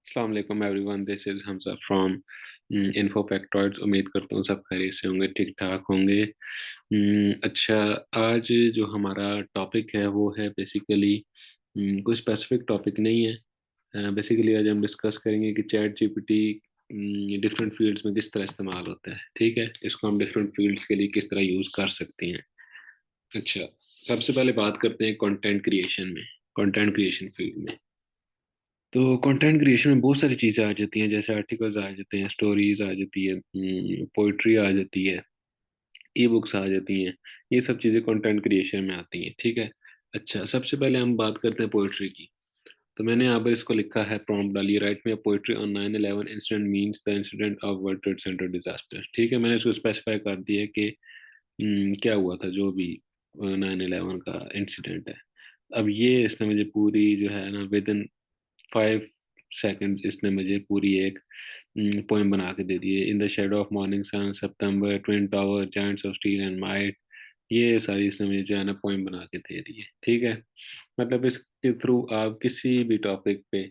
अस्सलाम वालेकुम everyone, this is Hamza from Info Factoids. उम्मीद करता हूँ सब खैरियत से होंगे, ठीक-ठाक होंगे। अच्छा, आज जो हमारा टॉपिक है वो है बेसिकली कोई स्पेसिफिक टॉपिक नहीं है। बेसिकली आज हम डिस्कस करेंगे कि चैट जीपीटी डिफरेंट फील्ड्स में किस तरह इस्तेमाल होता है, ठीक है? इसको हम डिफरेंट फील्ड्स के लिए किस तरह यूज़ कर सकते हैं। अच्छा, सबसे पहले बात करते हैं कंटेंट क्रिएशन फील्ड में। तो कंटेंट क्रिएशन में बहुत सारी चीज़ें आ जाती हैं, जैसे आर्टिकल्स आ जाते हैं, स्टोरीज आ जाती है, पोइट्री आ जाती है, ई बुक्स आ जाती हैं। ये सब चीज़ें कंटेंट क्रिएशन में आती हैं, ठीक है। अच्छा, सबसे पहले हम बात करते हैं पोइट्री की। तो मैंने यहाँ पर इसको लिखा है, प्रॉम्प्ट डाली, right me a poetry on 9/11 incident means the incident of world trade centre disaster. ठीक है, मैंने इसको स्पेसिफाई कर दिया कि क्या हुआ था, जो भी 9/11 का इंसिडेंट है। अब ये इसने मुझे पूरी जो है ना, विद इन 5 सेकंड्स इसने मुझे पूरी एक पोएम बना के दे दी है। In the shadow of morning sun, September, twin tower, giants of steel and might. ये सारी इसने मुझे जो है ना पोएम बना के दे दी है, ठीक है। मतलब इसके थ्रू आप किसी भी टॉपिक पे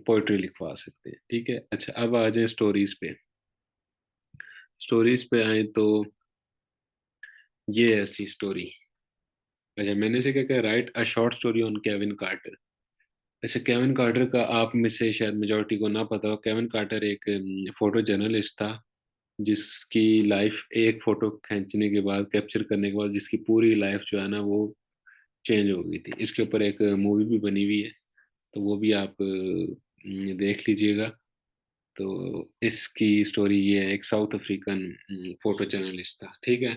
पोइट्री लिखवा सकते हैं, ठीक है। अच्छा, अब आ जाए स्टोरीज पे। स्टोरीज पे आए तो ये ऐसी स्टोरी। अच्छा, मैंने से क्या कहा, write a short story on Kevin Carter. ऐसे केविन कार्टर का आप में से शायद मेजोरिटी को ना पता हो। केविन कार्टर एक फोटो जर्नलिस्ट था, जिसकी लाइफ एक फोटो खींचने के बाद, कैप्चर करने के बाद, जिसकी पूरी लाइफ जो है ना वो चेंज हो गई थी। इसके ऊपर एक मूवी भी बनी हुई है, तो वो भी आप देख लीजिएगा। तो इसकी स्टोरी ये है, एक साउथ अफ्रीकन फोटो जर्नलिस्ट था, ठीक है।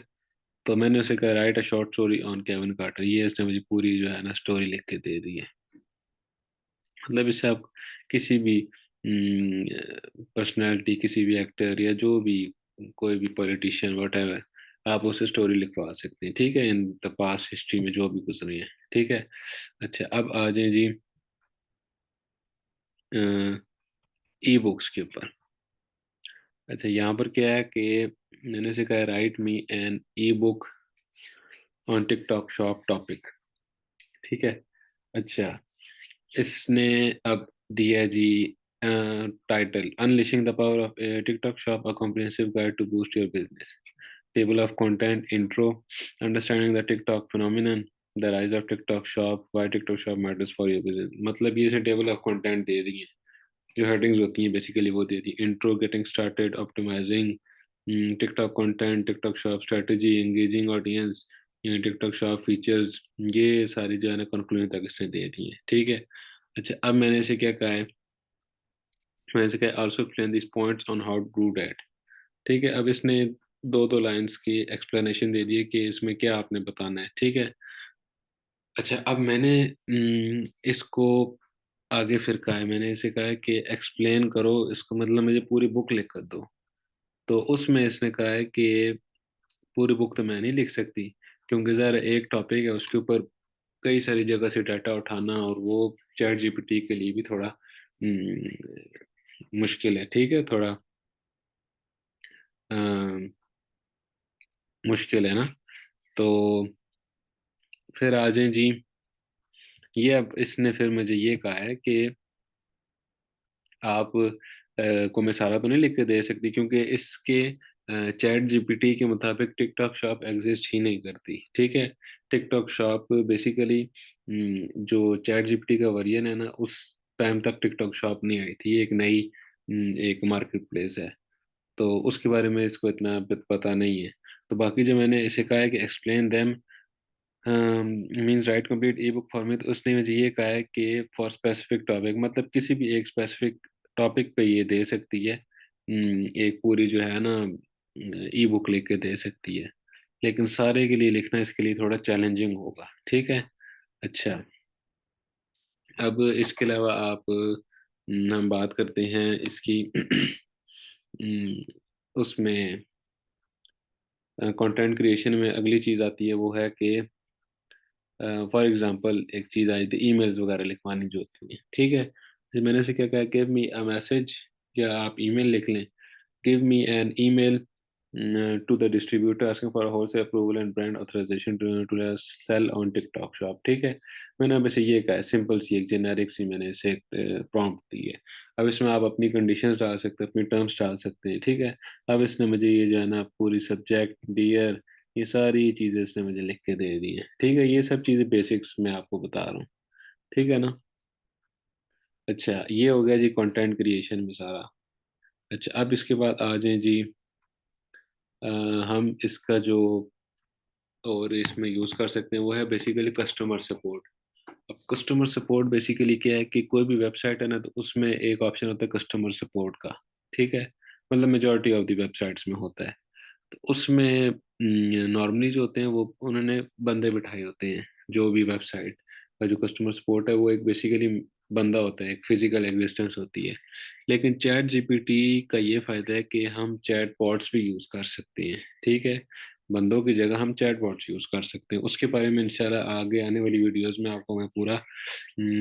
तो मैंने उसे कहा, write a short story on Kevin Carter. ये इसने मुझे पूरी जो है ना स्टोरी लिख के दे दी है। मतलब इससे आप किसी भी पर्सनालिटी, किसी भी एक्टर या जो भी, कोई भी पॉलिटिशियन वट, आप उसे स्टोरी लिखवा सकते हैं, ठीक है, इन द पास्ट हिस्ट्री में जो भी गुजरी है, ठीक है। अच्छा, अब आ जाए जी ई बुक्स के ऊपर। अच्छा, यहाँ पर क्या है कि मैंने से कहा, write me an e book on TikTok shop topic, ठीक है। अच्छा, इसने अब दिया जी title, unleashing the power of TikTok shop, a comprehensive guide to boost your business. Table of content, intro, understanding the TikTok phenomenon, the rise of TikTok shop, why TikTok shop matters for your business. मतलब ये से table of content दे दी है, जो headings होती हैं basically वो दे दी। Intro, getting started, optimizing TikTok content, TikTok shop strategy, engaging audience, TikTok shop features. ये सारी जो है ना कंक्लूजन तक इसने दे दी है, ठीक है। अच्छा, अब मैंने इसे क्या कहा है, मैंने इसे कहा also explain this points on how to do that, ठीक है। अब इसने दो दो लाइंस की एक्सप्लेनेशन दे दी है कि इसमें क्या आपने बताना है, ठीक है। अच्छा, अब मैंने इसको आगे फिर कहा है, मैंने इसे कहा है कि एक्सप्लेन करो इसको, मतलब मुझे पूरी बुक लिख कर दो। तो उसमें इसने कहा है कि पूरी बुक तो मैं नहीं लिख सकती, क्योंकि ज़रा एक टॉपिक है, उसके ऊपर कई सारी जगह से डाटा उठाना, और वो चैट जीपीटी के लिए भी थोड़ा मुश्किल है, ठीक है, थोड़ा अ, मुश्किल है ना। तो फिर आ जाए जी, ये अब इसने फिर मुझे ये कहा है कि आप को मैं सारा तो नहीं लिख के दे सकती, क्योंकि इसके चैट जीपीटी के मुताबिक टिकटॉक शॉप एग्जिस्ट ही नहीं करती, ठीक है। टिकटॉक शॉप बेसिकली जो चैट जीपीटी का वर्जन है ना, उस टाइम तक टिकटॉक शॉप नहीं आई थी। ये एक नई एक मार्केट प्लेस है, तो उसके बारे में इसको इतना पता नहीं है। तो बाकी जो मैंने इसे कहा है कि explain them means right complete E book for me, तो उसने मुझे ये कहा है कि फॉर स्पेसिफिक टॉपिक, मतलब किसी भी एक स्पेसिफिक टॉपिक पे ये दे सकती है। एक पूरी जो है ना ई बुक लिख के दे सकती है, लेकिन सारे के लिए लिखना इसके लिए थोड़ा चैलेंजिंग होगा, ठीक है। अच्छा, अब इसके अलावा आप हम बात करते हैं इसकी उसमें कंटेंट क्रिएशन में अगली चीज़ आती है, वो है कि फॉर एग्जांपल एक चीज़ आई थी, ईमेल्स वगैरह लिखवानी जो होती है, ठीक है। तो मैंने से क्या कहा, गिव मी अ मैसेज, या आप ईमेल लिख लें। Give me an email to the distributor asking for a wholesale approval and brand authorization to sell on TikTok shop। ठीक है, मैंने अब इसे ये कहा है, सिंपल सी एक जेनेरिक सी मैंने इसे प्रॉम्प्ट दी है। अब इसमें आप अपनी कंडीशंस डाल सकते हैं, अपनी टर्म्स डाल सकते हैं। ठीक है, अब इसने मुझे ये जो है ना पूरी सब्जेक्ट डियर ये सारी चीज़ें इसने मुझे लिख के दे दी हैं। ठीक है, ये सब चीज़ें बेसिक्स मैं आपको बता रहा हूँ। ठीक है ना। अच्छा, ये हो गया जी कंटेंट क्रिएशन में सारा। अच्छा, अब इसके बाद आ जाएं जी, अ, हम इसका जो और इसमें यूज़ कर सकते हैं वो है बेसिकली कस्टमर सपोर्ट। अब कस्टमर सपोर्ट बेसिकली क्या है कि कोई भी वेबसाइट है ना तो उसमें एक ऑप्शन होता है कस्टमर सपोर्ट का। ठीक है, मतलब मेजोरिटी ऑफ द वेबसाइट्स में होता है। तो उसमें नॉर्मली जो होते हैं वो उन्होंने बंदे बिठाए होते हैं। जो भी वेबसाइट का जो कस्टमर सपोर्ट है वो एक बेसिकली बंदा होता है, एक फिजिकल एग्जिस्टेंस होती है। लेकिन चैट जीपीटी का ये फायदा है कि हम चैट बॉट्स भी यूज कर सकते हैं। ठीक है, बंदों की जगह हम चैट बॉट्स यूज कर सकते हैं। उसके बारे में इंशाल्लाह आगे आने वाली वीडियोस में आपको मैं पूरा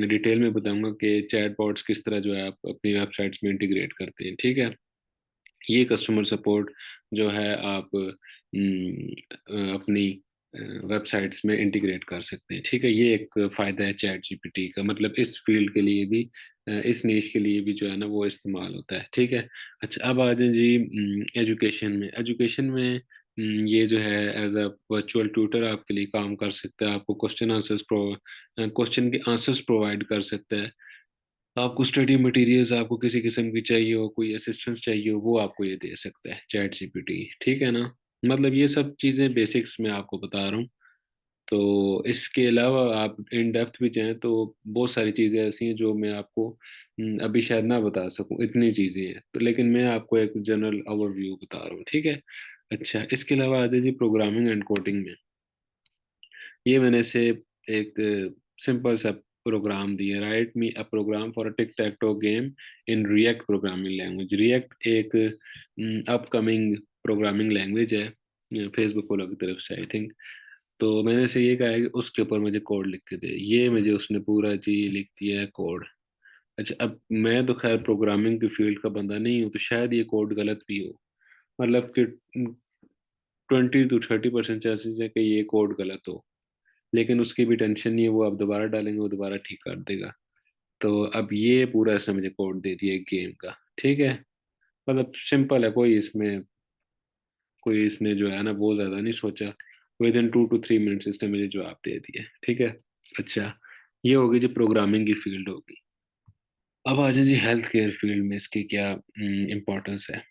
डिटेल में बताऊंगा कि चैट बॉट्स किस तरह जो है आप अपनी वेबसाइट्स में इंटीग्रेट करते हैं। ठीक है, ये कस्टमर सपोर्ट जो है आप अपनी वेबसाइट्स में इंटीग्रेट कर सकते हैं। ठीक है, ये एक फ़ायदा है चैट जीपीटी का, मतलब इस फील्ड के लिए भी इस नीश के लिए भी जो है ना वो इस्तेमाल होता है। ठीक है। अच्छा, अब आ जाए जी एजुकेशन में। एजुकेशन में ये जो है एज अ वर्चुअल ट्यूटर आपके लिए काम कर सकता है। आपको क्वेश्चन के आंसर्स प्रोवाइड कर सकता है। आपको स्टडी मटेरियल्स आपको किसी किस्म की चाहिए हो, कोई असिस्टेंस चाहिए हो, वो आपको ये दे सकता है चैट जीपीटी। ठीक है ना। मतलब ये सब चीज़ें बेसिक्स में आपको बता रहा हूँ। तो इसके अलावा आप इन डेप्थ भी चाहें तो बहुत सारी चीज़ें ऐसी हैं जो मैं आपको अभी शायद ना बता सकूं, इतनी चीज़ें हैं तो, लेकिन मैं आपको एक जनरल ओवरव्यू बता रहा हूँ। ठीक है। अच्छा, इसके अलावा आ जाए जी प्रोग्रामिंग एंड कोडिंग में। ये मैंने से एक सिंपल सा प्रोग्राम दिया, write me a program for a tic tac toe game in React programming language. React एक अपकमिंग प्रोग्रामिंग लैंग्वेज है फेसबुक वालों की तरफ से, आई थिंक। तो मैंने से ये कहा है कि उसके ऊपर मुझे कोड लिख के दे। ये मुझे उसने पूरा जी लिख दिया है कोड। अच्छा, अब मैं तो खैर प्रोग्रामिंग की फील्ड का बंदा नहीं हूँ तो शायद ये कोड गलत भी हो। मतलब कि 20 to 30% चांसेस है कि ये कोड गलत हो। लेकिन उसकी भी टेंशन नहीं है, वो आप दोबारा डालेंगे वो दोबारा ठीक कर देगा। तो अब ये पूरा इसने मुझे कोड दे दिया गेम का। ठीक है, मतलब सिंपल है, कोई इसने जो है ना बहुत ज़्यादा नहीं सोचा। विद इन 2 to 3 मिनट्स इसने मुझे जवाब दे दिया। ठीक है। अच्छा, ये होगी जो प्रोग्रामिंग की फील्ड होगी। अब आ जाए जी हेल्थ केयर फील्ड में इसकी क्या इम्पोर्टेंस है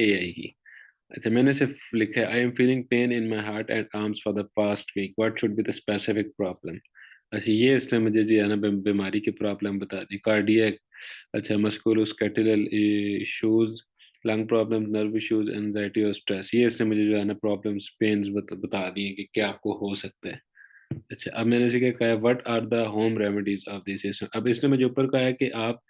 एआई की। अच्छा, मैंने सिर्फ लिखा है I am feeling pain in my heart and arms for the past week, what should be the specific problem. अच्छा, ये इसने मुझे जो है ना बीमारी की प्रॉब्लम बता दी, कार्डियक, अच्छा musculoskeletal issues, lung problem, nerve issues, anxiety और स्ट्रेस। ये इसने मुझे जो है ना प्रॉब्लम्स पेन्स बता दिए कि क्या आपको हो सकता है। अच्छा, अब मैंने इसे क्या कहा है what are the home remedies of this system. अब इसने मुझे ऊपर कहा है कि आप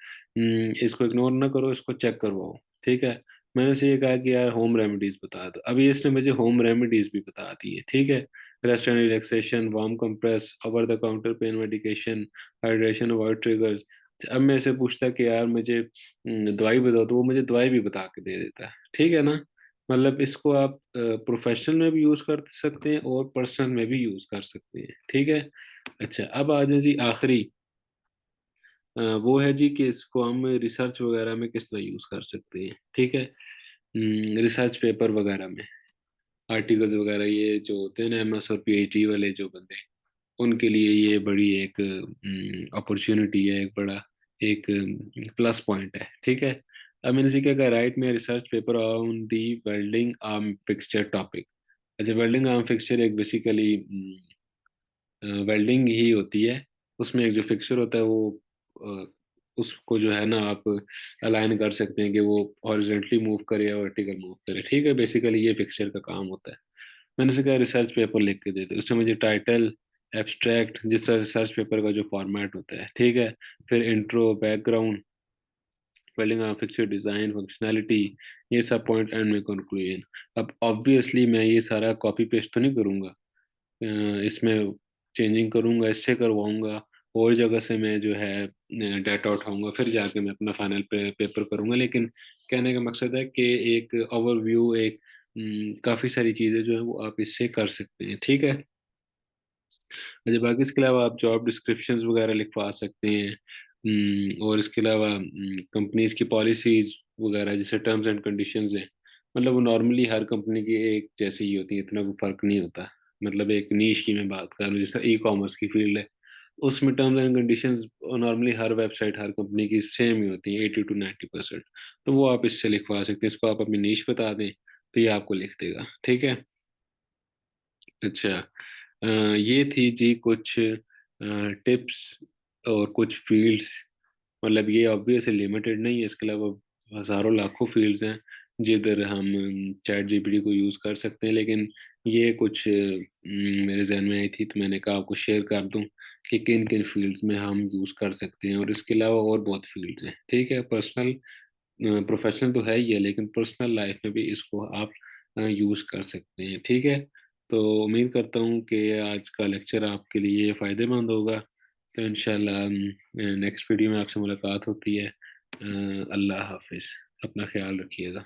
इसको इग्नोर ना करो, इसको चेक करवाओ। ठीक है, मैंने इसे ये कहा कि यार होम रेमेडीज बता दो। अभी इसने मुझे होम रेमेडीज भी बता दी है। ठीक है, rest and relaxation, warm compress, over the counter pain medication, hydration, avoid triggers. अब मैं इसे पूछता कि यार मुझे दवाई बताओ तो वो मुझे दवाई भी बता के दे देता है। ठीक है ना। मतलब इसको आप प्रोफेशनल में भी यूज कर सकते हैं और पर्सनल में भी यूज कर सकते हैं। ठीक है। अच्छा, अब आ जाए जी आखिरी, वो है जी कि इसको हम रिसर्च वगैरह में किस तरह यूज कर सकते हैं। ठीक है, रिसर्च पेपर वगैरह में, आर्टिकल्स वगैरह ये जो होते हैं ना एमएस और पीएचडी वाले जो बंदे, उनके लिए ये बड़ी एक अपॉर्चुनिटी है, एक बड़ा एक प्लस पॉइंट है। ठीक है। अब मैंने सीखा कि राइट में research paper on the welding arm fixture topic. अच्छा, वेल्डिंग आर्म फिक्सचर एक बेसिकली वेल्डिंग ही होती है। उसमें एक जो फिक्सचर होता है वो अ, उसको जो है ना आप अलाइन कर सकते हैं कि वो हॉरिजॉन्टली मूव करे या वर्टिकल मूव करे। ठीक है, बेसिकली ये फिक्सचर का काम होता है। मैंने से कहा रिसर्च पेपर लिख के दे दे। उसने मुझे टाइटल, एब्स्ट्रैक्ट, जिस तरह रिसर्च पेपर का जो फॉर्मेट होता है। ठीक है, फिर intro, background, welding fixture design, functionality, ये सब पॉइंट एंड में कंक्लूजन। अब ऑब्वियसली मैं ये सारा कॉपी पेस्ट तो नहीं करूंगा, इसमें चेंजिंग करूंगा, इससे करवाऊंगा, और जगह से मैं जो है डाटा उठाऊँगा, फिर जाके मैं अपना फाइनल पेपर करूँगा। लेकिन कहने का मकसद है कि एक ओवरव्यू, एक काफ़ी सारी चीज़ें जो हैं वो आप इससे कर सकते हैं, ठीक है? अच्छा, बाकी इसके अलावा आप जॉब डिस्क्रिप्शंस वगैरह लिखवा सकते हैं। और इसके अलावा कंपनीज़ की पॉलिसीज़ वगैरह, जैसे टर्म्स एंड कंडीशंस हैं, मतलब वो नॉर्मली हर कंपनी की एक जैसी ही होती है, इतना कोई फ़र्क नहीं होता। मतलब एक नीश की मैं बात कर रहा हूँ, जैसे ई-कॉमर्स की फ़ील्ड है, उसमें terms and conditions normally her website, her company की सेम ही होती हैं 80 टू 90%। तो वो आप इससे लिखवा सकते हैं, इसको आप अपनी नीश बता दें, तो ये आपको लिख देगा, ठीक है? अच्छा, ये थी जी कुछ टिप्स और कुछ फ़ील्ड्स। मतलब ये ऑब्वियसली लिमिटेड नहीं है, इसके अलावा हज़ारों लाखों फ़ील्ड्स हैं जिधर हम चैट जीपीटी को यूज़ कर सकते हैं। लेकिन ये कुछ मेरे ज़हन में आई थी, तो मैंने कहा आपको शेयर कर दूँ कि किन-किन फ़ील्ड्स में हम यूज़ कर सकते हैं, और इसके अलावा और बहुत फ़ील्ड्स हैं, ठीक है? प्रोफ़ेशनल तो है ही है, लेकिन पर्सनल लाइफ़ में भी इसको आप यूज़ कर सकते हैं, ठीक है? तो उम्मीद करता हूँ कि आज का लेक्चर आपके लिए फ़ायदेमंद होगा। तो इंशाल्लाह नेक्स्ट वीडियो में आपसे मुलाकात होती है। अल्लाह हाफ़िज़। अपना ख़्याल रखिएगा।